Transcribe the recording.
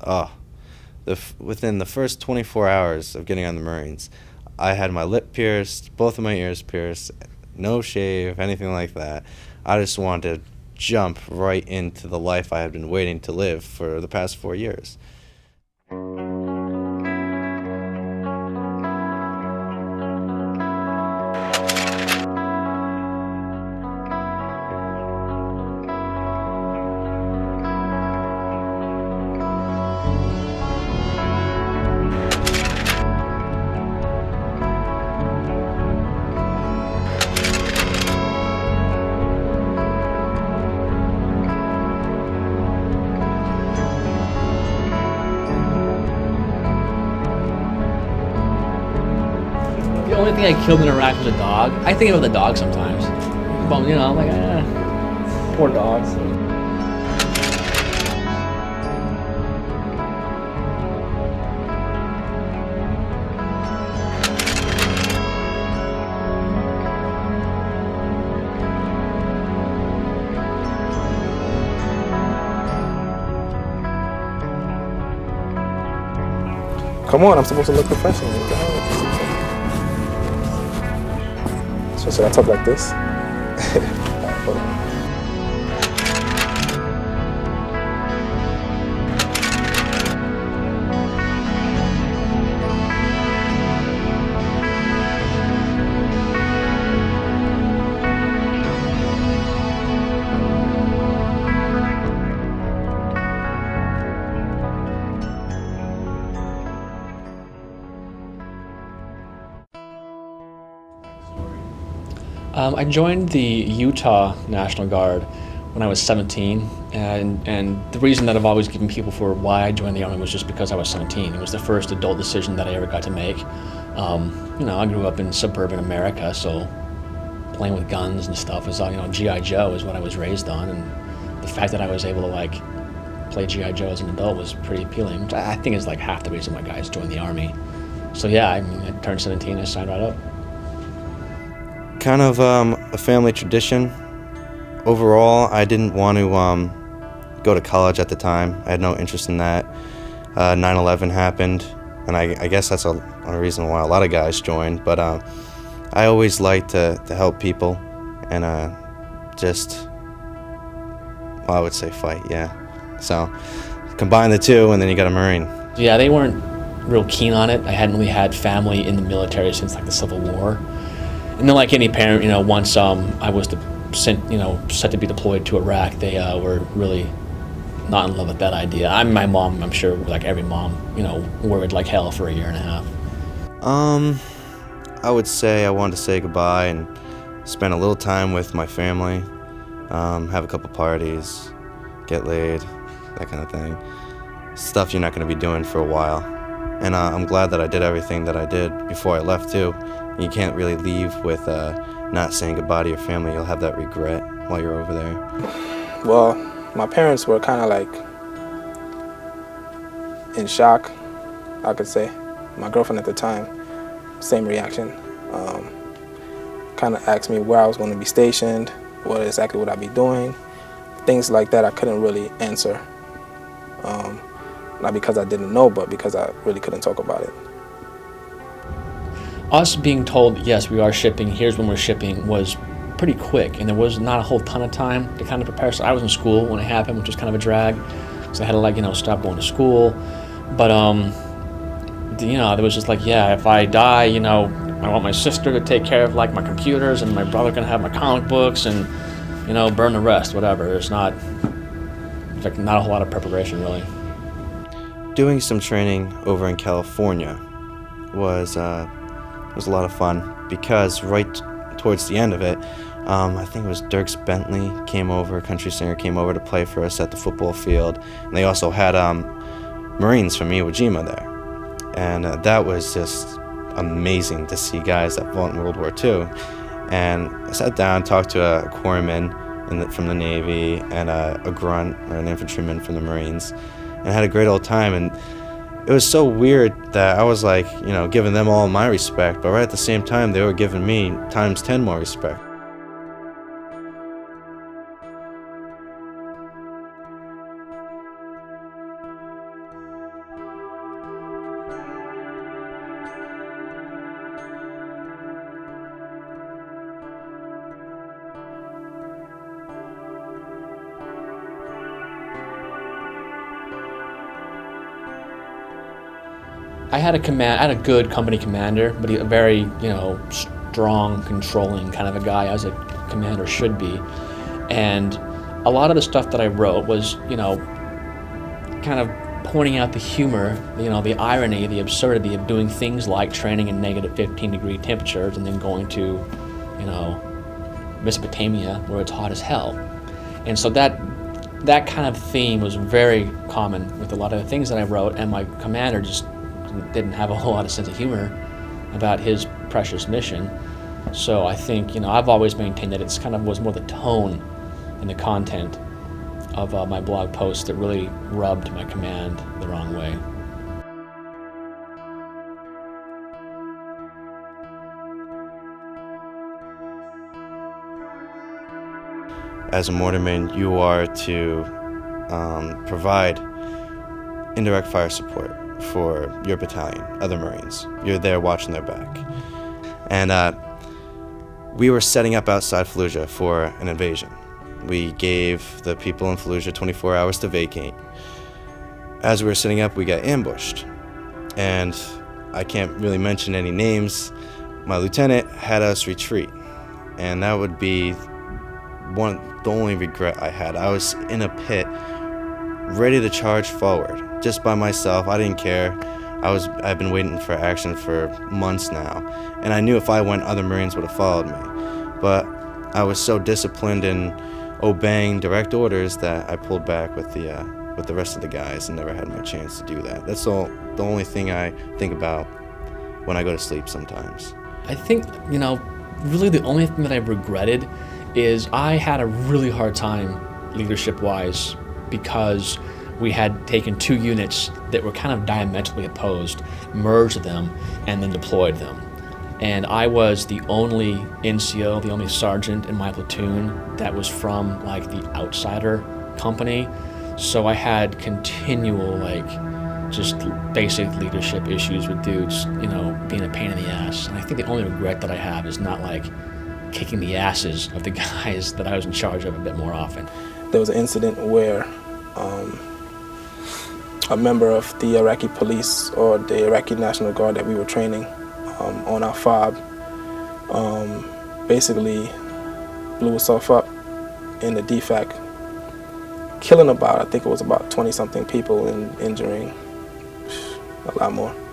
Oh, within the first 24 hours of getting on the Marines, I had my lip pierced, both of my ears pierced, no shave, anything like that. I just wanted to jump right into the life I had been waiting to live for the past 4 years. The only thing I killed in Iraq was a dog. I think about the dog sometimes. But, I'm like, poor dogs. Come on, I'm supposed to look professional. What the hell? So should I talk like this? Alright, hold on. I joined the Utah National Guard when I was 17, and the reason that I've always given people for why I joined the Army was just because I was 17. It was the first adult decision that I ever got to make. I grew up in suburban America, so playing with guns and stuff was, G.I. Joe is what I was raised on, and the fact that I was able to, play G.I. Joe as an adult was pretty appealing, which I think is, half the reason why guys join the Army. So yeah, I turned 17 and I signed right up. Kind of a family tradition. Overall, I didn't want to go to college at the time. I had no interest in that. 9/11 happened, and I guess that's a reason why a lot of guys joined. But I always liked to help people and I would say fight, yeah. So combine the two, and then you got a Marine. Yeah, they weren't real keen on it. I hadn't really had family in the military since the Civil War. And then, like any parent, once I was set to be deployed to Iraq, they were really not in love with that idea. My mom, I'm sure, like every mom, worried like hell for a year and a half. I would say I wanted to say goodbye and spend a little time with my family, have a couple parties, get laid, that kind of thing. Stuff you're not going to be doing for a while. And I'm glad that I did everything that I did before I left, too. You can't really leave with not saying goodbye to your family. You'll have that regret while you're over there. Well, my parents were kind of in shock, I could say. My girlfriend at the time, same reaction. Kind of asked me where I was going to be stationed, what exactly would I be doing. Things like that I couldn't really answer. Not because I didn't know, but because I really couldn't talk about it. Us being told, yes, we are shipping, here's when we're shipping, was pretty quick, and there was not a whole ton of time to kind of prepare. So I was in school when it happened, which was kind of a drag, so I had to stop going to school. But there was just if I die, I want my sister to take care of my computers, and my brother can have my comic books, and burn the rest, whatever. There's not a whole lot of preparation really. Doing some training over in California was a lot of fun because right towards the end of it, I think it was Dierks Bentley came over, country singer, came over to play for us at the football field. And they also had Marines from Iwo Jima there. And that was just amazing to see guys that fought in World War II. And I sat down, talked to a corpsman from the Navy and a grunt or an infantryman from the Marines, and had a great old time. And it was so weird that I was giving them all my respect, but right at the same time, they were giving me times 10 more respect. I had a good company commander, but a very, strong, controlling kind of a guy, as a commander should be. And a lot of the stuff that I wrote was, kind of pointing out the humor, the irony, the absurdity of doing things like training in negative 15-degree temperatures and then going to, Mesopotamia where it's hot as hell. And so that kind of theme was very common with a lot of the things that I wrote, and my commander just didn't have a whole lot of sense of humor about his precious mission. So I think, I've always maintained that it's kind of was more the tone and the content of my blog posts that really rubbed my command the wrong way. As a mortarman, you are to provide indirect fire support for your battalion, other Marines. You're there watching their back. And we were setting up outside Fallujah for an invasion. We gave the people in Fallujah 24 hours to vacate. As we were setting up, we got ambushed. And I can't really mention any names. My lieutenant had us retreat. And that would be the only regret I had. I was in a pit, ready to charge forward, just by myself. I didn't care. I've been waiting for action for months now, and I knew if I went, other Marines would have followed me. But I was so disciplined in obeying direct orders that I pulled back with the rest of the guys and never had my chance to do that. That's the only thing I think about when I go to sleep sometimes. I think, really the only thing that I regretted is I had a really hard time leadership-wise because we had taken two units that were kind of diametrically opposed, merged them, and then deployed them. And I was the only NCO, the only sergeant in my platoon that was from like the outsider company. So I had continual just basic leadership issues with dudes, being a pain in the ass. And I think the only regret that I have is not kicking the asses of the guys that I was in charge of a bit more often. There was an incident where a member of the Iraqi police or the Iraqi National Guard that we were training on our fob basically blew himself up in the DFAC, killing I think it was about 20-something people and injuring a lot more.